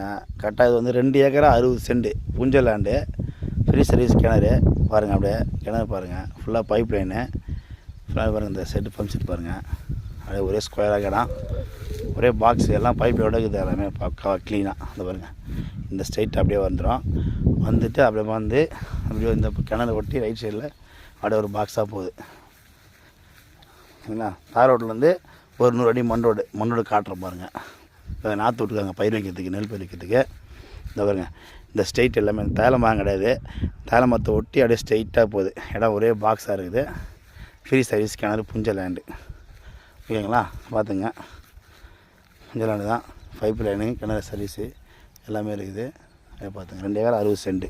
பாருங்கள். கரெக்டாக இது வந்து 2 ஏக்கரா 60 சென்ட் புஞ்ச லேண்டு. ஃப்ரீ சர்வீஸ் கிணறு பாருங்கள். அப்படியே கிணறு பாருங்கள். ஃபுல்லாக பைப் லைனு ஃபுல்லாக பாருங்கள். இந்த செட்டு பம்ப் செட் பாருங்கள். அப்படியே ஒரே ஸ்கொயராக இடம், ஒரே பாக்ஸ், எல்லாம் பைப்போட இருக்குது. எல்லாமே பக்காவாக க்ளீனாக. அந்த பாருங்கள். இந்த ஸ்ட்ரைட் அப்படியே வந்துடும். வந்துட்டு அப்படியே வந்து அப்படியே இந்த கிணறு ஒட்டி ரைட் சைடில் அப்படியே ஒரு பாக்ஸாக போகுது. சரிங்களா? தார் ரோட்லேருந்து ஒரு 100 அடி மண்ணோடு காட்டுற பாருங்கள். நாற்று விட்டுருக்காங்க பயிர் வைக்கிறதுக்கு, நெல் பயிர் வைக்கிறதுக்கு. இந்த பாருங்க. இந்த ஸ்ட்ரைட் எல்லாமே தேலமாக கிடையாது. தேலமரத்தை ஒட்டி அப்படியே ஸ்ட்ரைட்டாக போகுது. இடம் ஒரே பாக்ஸாக இருக்குது. ஃப்ரீ சர்வீஸ் கிணறு புஞ்ச லேண்டு. ஓகேங்களா? பார்த்துங்க. புஞ்ச லேண்டு தான். பைப் லைனு, கிணறு சர்வீஸு எல்லாமே இருக்குது. அதை பார்த்துங்க. 2 ஏக்கர் 60 சென்ட்.